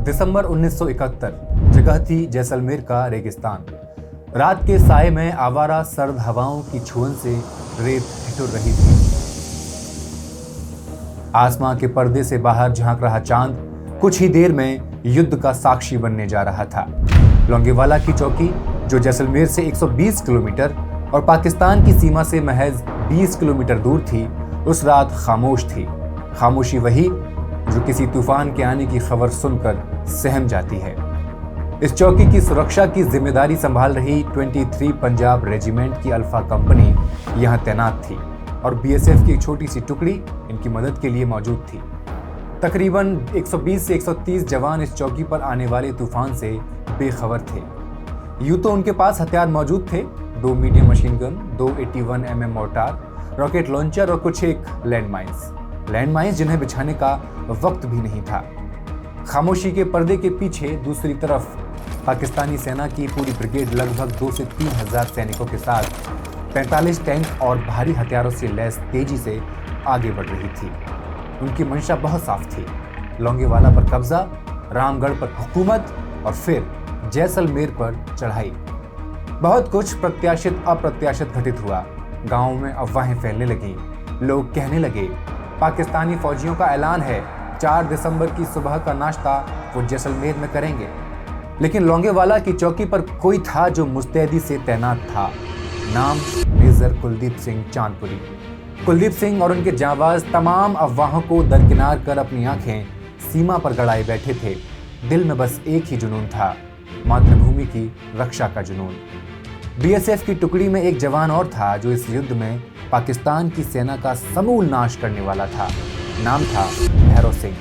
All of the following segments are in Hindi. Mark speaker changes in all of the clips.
Speaker 1: दिसंबर 1971 जगह थी जैसलमेर का रेगिस्तान। रात के साए में आवारा सर्द हवाओं की छुअन से रेत ठिठुर रही थी। आसमां के पर्दे से बाहर झांक रहा चांद कुछ ही देर में युद्ध का साक्षी बनने जा रहा था। लोंगेवाला की चौकी, जो जैसलमेर से 120 किलोमीटर और पाकिस्तान की सीमा से महज 20 किलोमीटर दूर थी, उस रात खामोश थी। खामोशी वही जो किसी तूफान के आने की खबर सुनकर सहम जाती है। इस चौकी की सुरक्षा की जिम्मेदारी संभाल रही 23 पंजाब रेजिमेंट की अल्फा कंपनी यहां तैनात थी और बीएसएफ की एक छोटी सी टुकड़ी इनकी मदद के लिए मौजूद थी। तकरीबन 120 से 130 जवान इस चौकी पर आने वाले तूफान से बेखबर थे। यूं तो उनके पास हथियार मौजूद थे, 2 medium machine gun, 2 81 mm mortar, rocket launcher और कुछ एक लैंडमाइंस जिन्हें बिछाने का वक्त भी नहीं था। खामोशी के पर्दे के पीछे दूसरी तरफ पाकिस्तानी सेना की पूरी ब्रिगेड लगभग 2 से 3 हजार सैनिकों के साथ 45 टैंक और भारी हथियारों से लैस तेजी से आगे बढ़ रही थी। उनकी मंशा बहुत साफ थी, लोंगेवाला पर कब्जा, रामगढ़ पर हुकूमत और फिर जैसलमेर पर चढ़ाई। बहुत कुछ प्रत्याशित अप्रत्याशित घटित हुआ। गांवों में अफवाहें फैलने लगी। लोग कहने लगे पाकिस्तानी फौजियों का ऐलान है 4 दिसंबर की सुबह का नाश्ता वो जैसलमेर में करेंगे। लेकिन लोंगेवाला की चौकी पर कोई था जो मुस्तैदी से तैनात था। नाम मेजर कुलदीप सिंह चांदपुरी। कुलदीप सिंह और उनके जांबाज तमाम अफवाहों को दरकिनार कर अपनी आंखें सीमा पर गड़ाए बैठे थे। दिल में बस एक ही जुनून था, मातृभूमि की रक्षा का जुनून। बीएसएफ की टुकड़ी में एक जवान और था जो इस युद्ध में पाकिस्तान की सेना का समूल नाश करने वाला था। नाम था भैरव सिंह।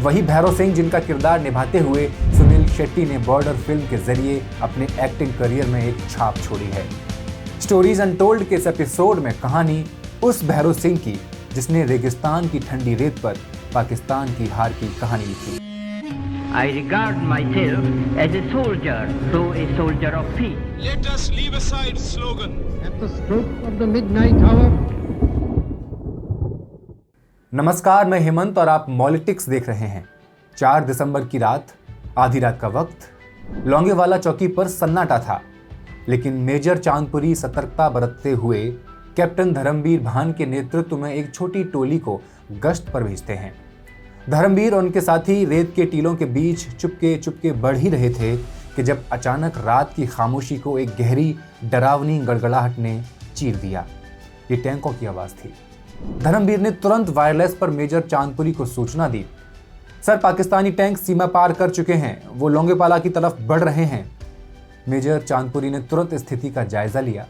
Speaker 1: वही भैरव सिंह जिनका किरदार निभाते हुए सुनील शेट्टी ने बॉर्डर फिल्म के जरिए अपने एक्टिंग करियर में एक छाप छोड़ी है। स्टोरीज अनटोल्ड के इस एपिसोड में कहानी उस भैरव सिंह की जिसने रेगिस्तान की ठंडी रेत पर पाकिस्तान की हार की कहानी लिखी।
Speaker 2: I regard myself as a soldier, though a soldier of peace.
Speaker 3: Let us leave aside slogan.
Speaker 4: At the stroke of the midnight hour.
Speaker 1: नमस्कार, मैं हेमंत और आप मॉलिटिक्स देख रहे हैं। 4 दिसंबर की रात, आधी रात का वक्त, लोंगेवाला चौकी पर सन्नाटा था। लेकिन मेजर चांदपुरी सतर्कता बरतते हुए कैप्टन धर्मवीर भान के नेतृत्व में एक छोटी टोली को गश्त पर भेजते हैं। धर्मवीर और उनके साथी रेत के टीलों के बीच चुपके चुपके बढ़ ही रहे थे कि जब अचानक रात की खामोशी को एक गहरी डरावनी गड़गड़ाहट ने चीर दिया। ये टैंकों की आवाज थी। धर्मवीर ने तुरंत वायरलेस पर मेजर चांदपुरी को सूचना दी। सर, पाकिस्तानी टैंक सीमा पार कर चुके हैं, वो लोंगेवाला की तरफ बढ़ रहे हैं। मेजर चांदपुरी ने तुरंत स्थिति का जायजा लिया।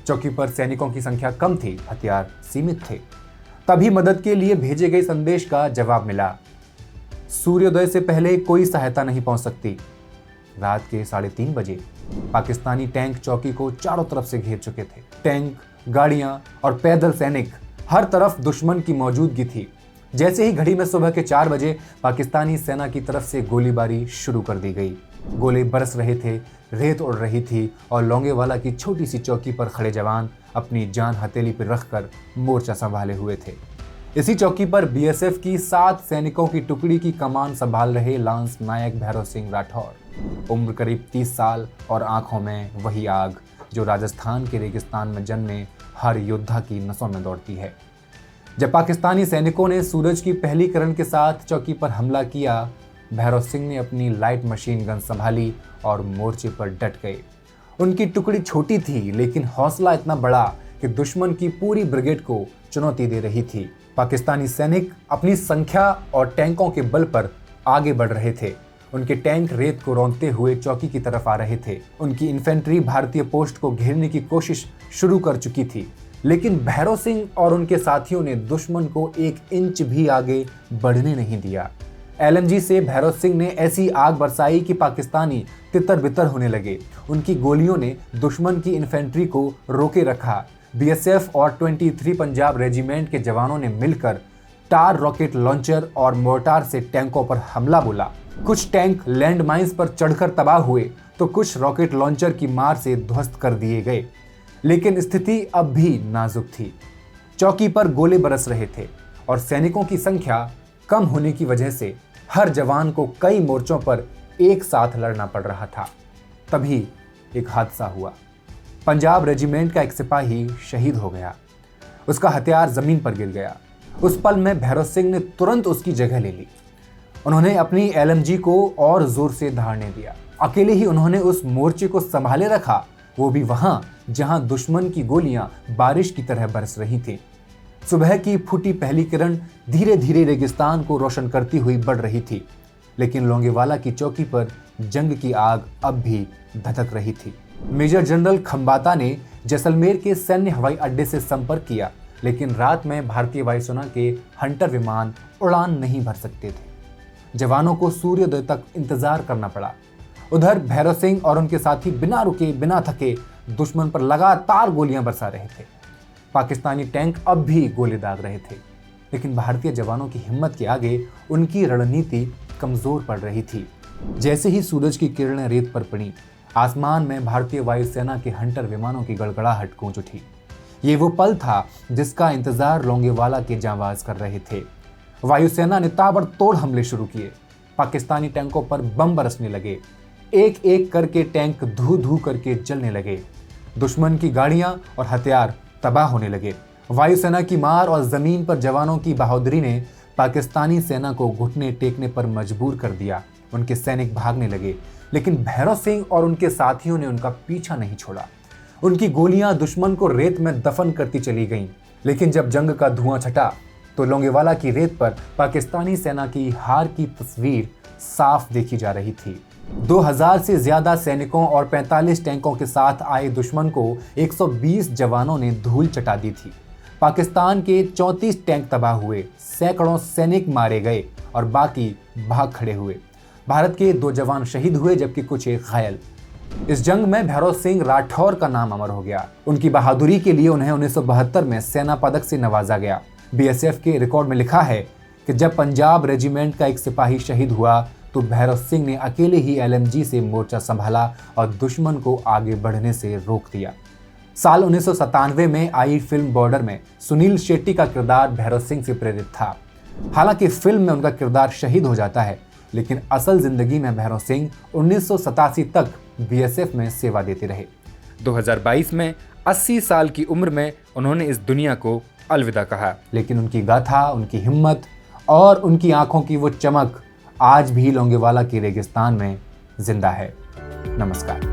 Speaker 1: चौकी पर सैनिकों की संख्या कम थी, हथियार सीमित थे। तभी मदद के लिए भेजे गए संदेश का जवाब मिला। सूर्योदय से पहले कोई सहायता नहीं पहुंच सकती। रात के 3:30 बजे पाकिस्तानी टैंक चौकी को चारों तरफ से घेर चुके थे। टैंक, गाड़ियां और पैदल सैनिक, हर तरफ दुश्मन की मौजूदगी थी। जैसे ही घड़ी में सुबह के 4 बजे पाकिस्तानी सेना की तरफ से गोलीबारी शुरू कर दी गई। गोले बरस रहे थे, रेत उड़ रही थी और लोंगेवाला की छोटी सी चौकी पर खड़े जवान अपनी जान हथेली पर रखकर मोर्चा संभाले हुए थे। इसी चौकी पर बीएसएफ की 7 सैनिकों की टुकड़ी की कमान संभाल रहे लांस नायक भैरव सिंह राठौर। उम्र करीब 30 साल और आंखों में वही आग जो राजस्थान के रेगिस्तान में जन्मे हर योद्धा की नसों में दौड़ती है। जब पाकिस्तानी सैनिकों ने सूरज की पहली किरण के साथ चौकी पर हमला किया, भैरव सिंह ने अपनी लाइट मशीन गन संभाली और मोर्चे पर डट गए। उनकी टुकड़ी छोटी थी लेकिन हौसला इतना बड़ा कि दुश्मन की पूरी ब्रिगेड को चुनौती दे रही थी। पाकिस्तानी सैनिक अपनी संख्या और टैंकों के बल पर आगे बढ़ रहे थे। उनके टैंक रेत को रौंदते हुए चौकी की तरफ आ रहे थे। उनकी इन्फेंट्री भारतीय पोस्ट को घेरने की कोशिश शुरू कर चुकी थी, लेकिन भैरव सिंह और उनके साथियों ने दुश्मन को 1 इंच भी आगे बढ़ने नहीं दिया। एलएमजी से भैरव सिंह ने ऐसी आग बरसाई कि पाकिस्तानी तितर बितर होने लगे। उनकी गोलियों ने दुश्मन की इन्फेंट्री को रोके रखा। बीएसएफ और 23 पंजाब रेजिमेंट के जवानों ने मिलकर टार रॉकेट लॉन्चर और मोर्टार से टैंकों पर हमला बोला। कुछ टैंक लैंडमाइंस पर चढ़कर तबाह हुए तो कुछ रॉकेट लॉन्चर की मार से ध्वस्त कर दिए गए। लेकिन स्थिति अब भी नाजुक थी। चौकी पर गोले बरस रहे थे और सैनिकों की संख्या कम होने की वजह से हर जवान को कई मोर्चों पर एक साथ लड़ना पड़ रहा था। तभी एक हादसा हुआ। पंजाब रेजिमेंट का एक सिपाही शहीद हो गया। उसका हथियार जमीन पर गिर गया। उस पल में भैरव सिंह ने तुरंत उसकी जगह ले ली। उन्होंने अपनी LMG को और जोर से धारने दिया। अकेले ही उन्होंने उस मोर्चे को संभाले रखा, वो भी वहां जहां दुश्मन की गोलियां बारिश की तरह बरस रही थी। सुबह की फूटी पहली किरण धीरे धीरे रेगिस्तान को रोशन करती हुई बढ़ रही थी, लेकिन लोंगेवाला की चौकी पर जंग की आग अब भी धधक रही थी। मेजर जनरल खंबाता ने जैसलमेर के सैन्य हवाई अड्डे से संपर्क किया, लेकिन रात में भारतीय वायुसेना के हंटर विमान उड़ान नहीं भर सकते थे। जवानों को सूर्योदय तक इंतजार करना पड़ा। उधर भैरव सिंह और उनके साथी बिना रुके बिना थके दुश्मन पर लगातार गोलियां बरसा रहे थे। पाकिस्तानी टैंक अब भी गोली दाग रहे थे, लेकिन भारतीय जवानों की हिम्मत के आगे उनकी रणनीति कमजोर पड़ रही थी। जैसे ही सूरज की किरणें रेत पर पड़ी, आसमान में भारतीय वायुसेना के हंटर विमानों की गड़गड़ाहट गूंज उठी। ये वो पल था जिसका इंतजार लोंगेवाला के जांबाज कर रहे थे। वायुसेना ने ताबड़तोड़ हमले शुरू किए। पाकिस्तानी टैंकों पर बम बरसने लगे। एक एक करके टैंक धू धू करके जलने लगे। दुश्मन की गाड़ियां और हथियार तबाह होने लगे। वायुसेना की मार और जमीन पर जवानों की बहादुरी ने पाकिस्तानी सेना को घुटने टेकने पर मजबूर कर दिया। उनके सैनिक भागने लगे, लेकिन भैरव सिंह और उनके साथियों ने उनका पीछा नहीं छोड़ा। उनकी गोलियां दुश्मन को रेत में दफन करती चली गईं। लेकिन जब जंग का धुआं छटा तो लोंगेवाला की रेत पर पाकिस्तानी सेना की हार की तस्वीर साफ देखी जा रही थी। 2000 से ज्यादा सैनिकों और 45 टैंकों के साथ आए दुश्मन को 120 जवानों ने धूल चटा दी थी। पाकिस्तान के 34 टैंक तबाह हुए, सैकड़ों सैनिक मारे गए और बाकी भाग खड़े हुए। भारत के 2 जवान शहीद हुए, जबकि कुछ एक घायल। इस जंग में भैरव सिंह राठौर का नाम अमर हो गया। उनकी बहादुरी के लिए उन्हें 1972 में सेना पदक से नवाजा गया। BSF के रिकॉर्ड में लिखा है कि जब पंजाब रेजिमेंट का एक सिपाही शहीद हुआ तो भैरव सिंह ने अकेले ही LMG से मोर्चा संभाला और दुश्मन को आगे बढ़ने से रोक दिया। साल 1997 में आई फिल्म बॉर्डर में सुनील शेट्टी का किरदार भैरव सिंह से प्रेरित था। हालांकि फिल्म में उनका किरदार शहीद हो जाता है, लेकिन असल जिंदगी में भैरव सिंह 1987 तक BSF में सेवा देते रहे। 2022 में 80 साल की उम्र में उन्होंने इस दुनिया को अलविदा कहा, लेकिन उनकी गाथा, उनकी हिम्मत और उनकी आंखों की वो चमक आज भी लोंगेवाला के रेगिस्तान में जिंदा है। नमस्कार।